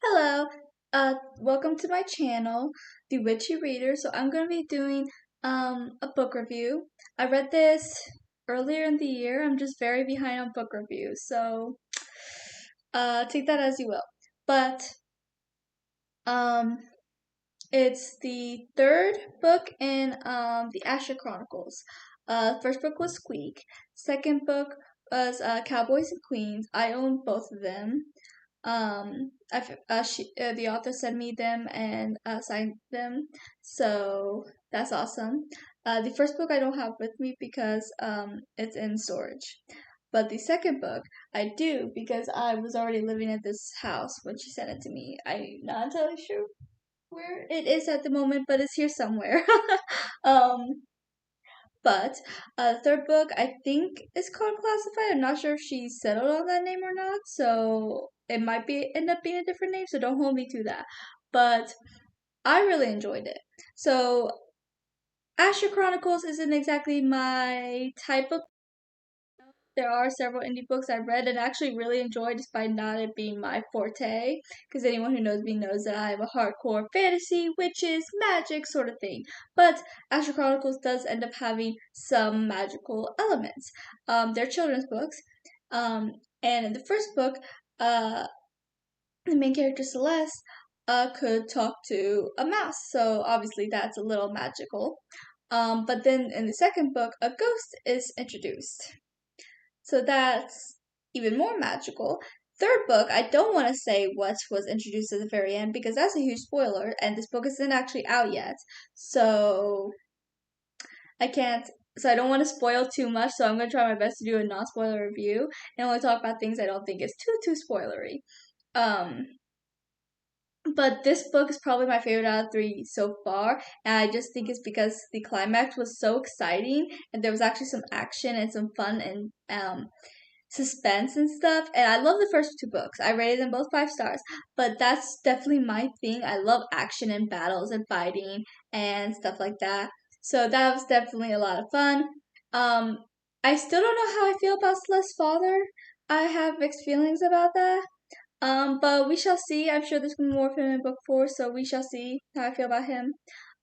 Hello, welcome to my channel, The Witchy Reader. So I'm going to be doing a book review. I read this earlier in the year. I'm just very behind on book reviews, so take that as you will. But um, it's the third book in the Asher Chronicles. First book was Squeak. Second book was Cowboys and Queens. I own both of them. The author sent me them and signed them, so that's awesome. The first book I don't have with me because it's in storage, but the second book I do because I was already living at this house when she sent it to me. I'm not entirely sure where it is at the moment, but it's here somewhere. um, but the third book, I think, is called Classified. I'm not sure if she settled on that name or not, so it might be end up being a different name. So don't hold me to that. But I really enjoyed it. So Asher Chronicles isn't exactly my type of. There are several indie books I read and actually really enjoyed, despite not it being my forte. Because anyone who knows me knows that I have a hardcore fantasy, witches, magic sort of thing. But Asher Chronicles does end up having some magical elements. They're children's books, and in the first book, uh, the main character Celeste could talk to a mouse, so obviously that's a little magical. But then in the second book, a ghost is introduced. So that's even more magical. Third book, I don't want to say what was introduced at the very end because that's a huge spoiler, and this book isn't actually out yet. So I can't. So I don't want to spoil too much. So I'm gonna try my best to do a non-spoiler review and only talk about things I don't think is too spoilery. Um, but this book is probably my favorite out of three so far, and I just think it's because the climax was so exciting, and there was actually some action and some fun and suspense and stuff. And I love the first two books. I rated them both 5 stars. But that's definitely my thing. I love action and battles and fighting and stuff like that. So that was definitely a lot of fun. Um, I still don't know how I feel about Celeste's father. I have mixed feelings about that. But we shall see. I'm sure there's gonna be more of him in book four, so we shall see how I feel about him.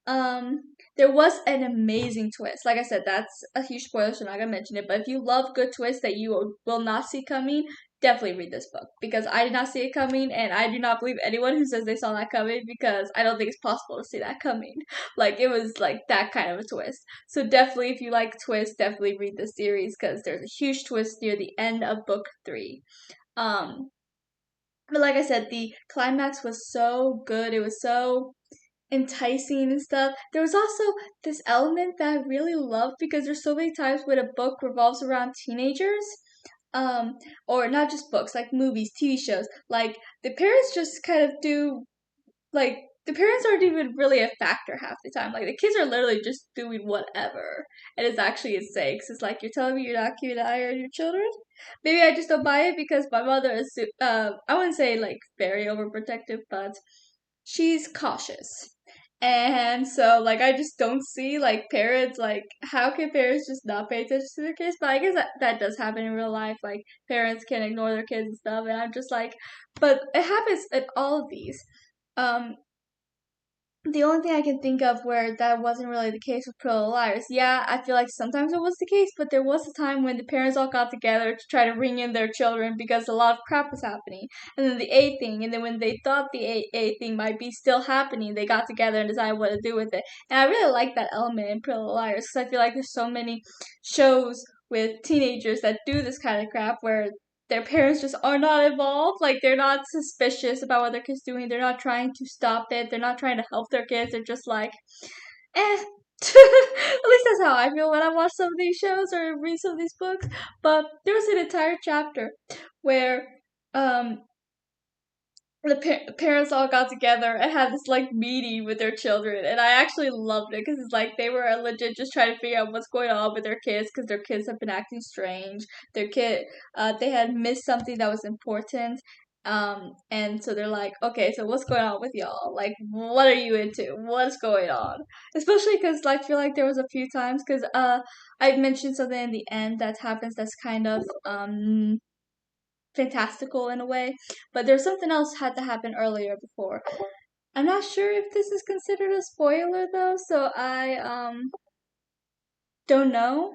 Um, there was an amazing twist. Like I said, that's a huge spoiler, so I'm not gonna mention it. But if you love good twists that you will not see coming, definitely read this book because I did not see it coming, and I do not believe anyone who says they saw that coming because I don't think it's possible to see that coming. Like it was like that kind of a twist. So definitely, if you like twists, definitely read the series because there's a huge twist near the end of book three. Um, but like I said, the climax was so good. It was so enticing and stuff. There was also this element that I really loved because there's so many times when a book revolves around teenagers. Or not just books, like movies, TV shows. Like the parents just kind of do like the parents aren't even really a factor half the time. Like the kids are literally just doing whatever, and it's actually insane. 'Cause it's like you're telling me you're not keeping an eye on your children. Maybe I just don't buy it because my mother is. I wouldn't say like very overprotective, but she's cautious. And so like I just don't see like parents like how can parents just not pay attention to their kids? But I guess that does happen in real life. Like parents can ignore their kids and stuff, and I'm just like, but it happens in all of these. Um, the only thing I can think of where that wasn't really the case with Pretty Little Liars. Yeah, I feel like sometimes it was the case, but there was a time when the parents all got together to try to ring in their children because a lot of crap was happening. And then the A thing, and then when they thought the A thing might be still happening, they got together and decided what to do with it. And I really like that element in Pretty Little Liars because I feel like there's so many shows with teenagers that do this kind of crap where their parents just are not involved. Like they're not suspicious about what their kids doing. They're not trying to stop it. They're not trying to help their kids. They're just like, eh. At least that's how I feel when I watch some of these shows or read some of these books. But there was an entire chapter where um the parents all got together and had this like meeting with their children, and I actually loved it because it's like they were legit just trying to figure out what's going on with their kids because their kids have been acting strange. They had missed something that was important, and so they're like, okay, so what's going on with y'all? Like, what are you into? What's going on? Especially because I feel like there was a few times because I mentioned something in the end that happens that's kind of fantastical in a way, but there's something else had to happen earlier before. I'm not sure if this is considered a spoiler though, so I don't know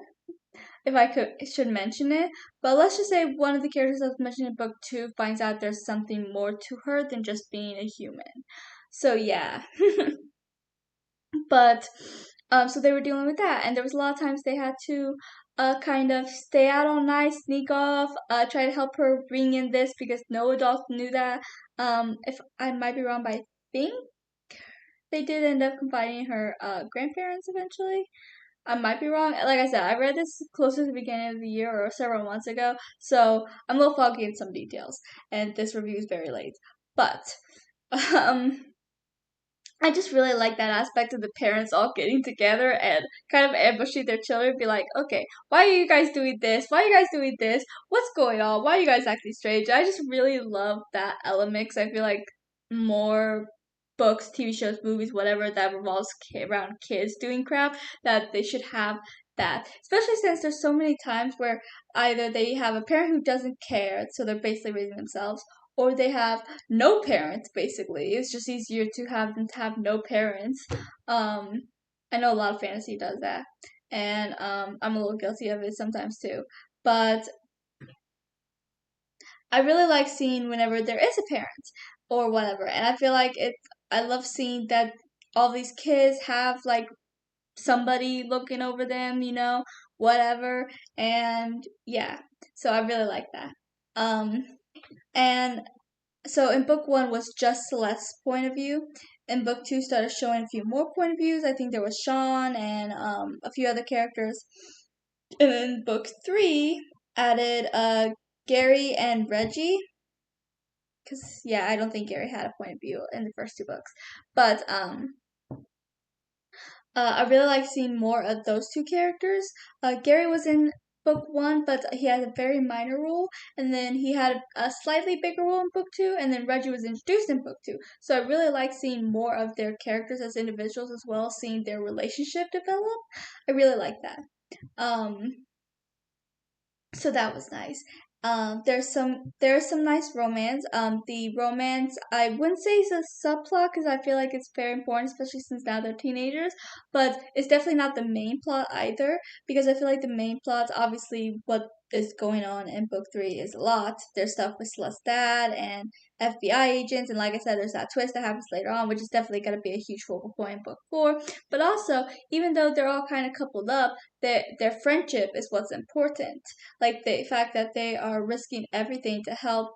if I should mention it. But let's just say one of the characters that's mentioned in book 2 finds out there's something more to her than just being a human. So yeah. But so they were dealing with that, and there was a lot of times they had to kind of stay out all night, sneak off, try to help her bring in this because no adults knew that. If I might be wrong, but I think they did end up confiding her grandparents eventually. I might be wrong. Like I said, I read this closer to the beginning of the year or several months ago, so I'm a little foggy in some details, and this review is very late. But um, I just really like that aspect of the parents all getting together and kind of ambushing their children. Be like, okay, why are you guys doing this? Why are you guys doing this? What's going on? Why are you guys acting strange? I just really love that element because I feel like more books, TV shows, movies, whatever that revolves around kids doing crap, that they should have that. Especially since there's so many times where either they have a parent who doesn't care, so they're basically raising themselves, or they have no parents basically. It's just easier to have them to have no parents. um I know a lot of fantasy does that, and I'm a little guilty of it sometimes too, but I really like seeing whenever there is a parent or whatever, and I feel like I love seeing that all these kids have like somebody looking over them, whatever. And yeah, so I really like that. And so in book 1 was just Celeste's point of view. In book 2 started showing a few more point of views. I think there was Sean and a few other characters. And then book 3 added Gary and Reggie. Because yeah, I don't think Gary had a point of view in the first 2 books. But I really like seeing more of those 2 characters. Gary was in book 1, but he had a very minor role, and then he had a slightly bigger role in book 2, and then Reggie was introduced in book 2. So I really like seeing more of their characters as individuals as well, seeing their relationship develop. I really like that. Um, so that was nice. There's some nice romance. The romance I wouldn't say it's a subplot because I feel like it's very important, especially since now they're teenagers. But it's definitely not the main plot either, because I feel like the main plot's obviously what is going on in book 3 is a lot. There's stuff with Celeste's dad and FBI agents, and like I said, there's that twist that happens later on, which is definitely going to be a huge focal point in book 4. But also, even though they're all kind of coupled up, their friendship is what's important, like the fact that they are risking everything to help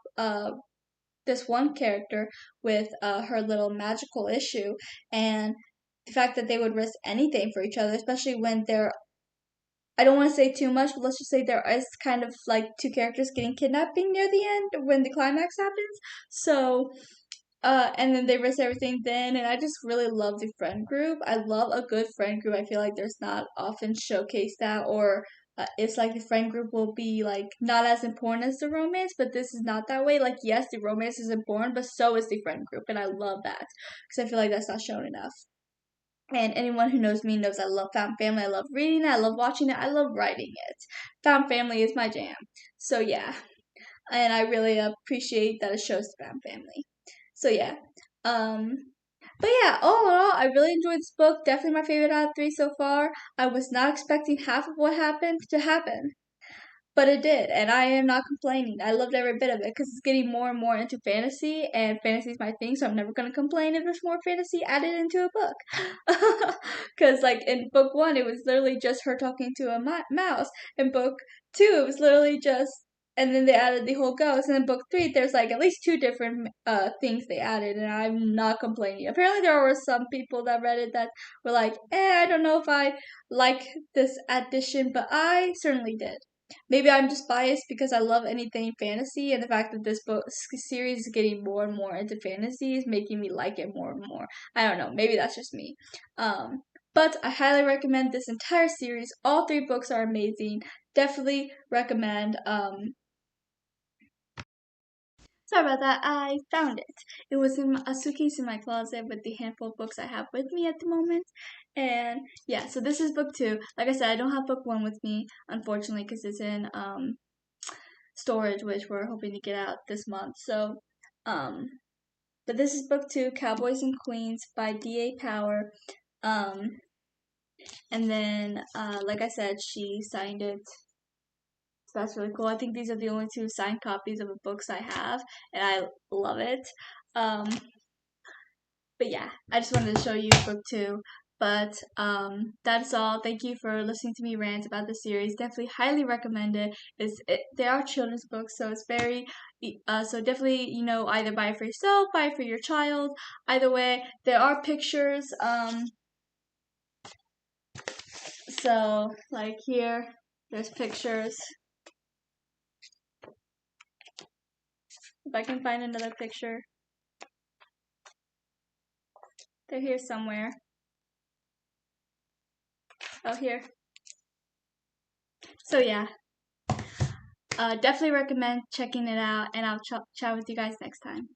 this one character with her little magical issue, and the fact that they would risk anything for each other, especially when they're, I don't want to say too much, but let's just say there is kind of like 2 characters getting kidnapping near the end when the climax happens. So and then they risk everything then, and I just really love the friend group. I love a good friend group. I feel like there's not often showcased that, or it's like the friend group will be like not as important as the romance, but this is not that way. Like, yes, the romance is important, but so is the friend group, and I love that because I feel like that's not shown enough. And anyone who knows me knows I love found family. I love reading it. I love watching it. I love writing it. Found family is my jam. So yeah, and I really appreciate that it shows the found family. So yeah. Um but yeah, all in all, I really enjoyed this book. Definitely my favorite out of 3 so far. I was not expecting half of what happened to happen, but it did, and I am not complaining. I loved every bit of it because it's getting more and more into fantasy, and fantasy is my thing, so I'm never gonna complain if there's more fantasy added into a book. Because like in book 1, it was literally just her talking to a mouse. In book 2, it was literally just, and then they added the whole ghost. And in book 3, there's like at least 2 different things they added, and I'm not complaining. Apparently, there were some people that read it that were like, I don't know if I like this addition, but I certainly did. Maybe I'm just biased because I love anything fantasy, and the fact that this book series is getting more and more into fantasy is making me like it more and more. I don't know. Maybe that's just me. Um, but I highly recommend this entire series. All 3 books are amazing. Definitely recommend. Sorry about that. I found it. It was in a suitcase in my closet with the handful of books I have with me at the moment. And yeah, so this is book 2. Like I said, I don't have book 1 with me, unfortunately, because it's in storage, which we're hoping to get out this month. So, but this is book 2, Cowboys and Queens by D.A. Power. And then, like I said, she signed it. So that's really cool. I think these are the only 2 signed copies of the books I have, and I love it. But yeah, I just wanted to show you book 2. But that's all. Thank you for listening to me rant about the series. Definitely highly recommend it. They are children's books, so it's very so definitely, you know, either buy it for yourself, buy it for your child. Either way, there are pictures. So like here, there's pictures. If I can find another picture, they're here somewhere. Oh, here. So yeah, definitely recommend checking it out, and I'll chat with you guys next time.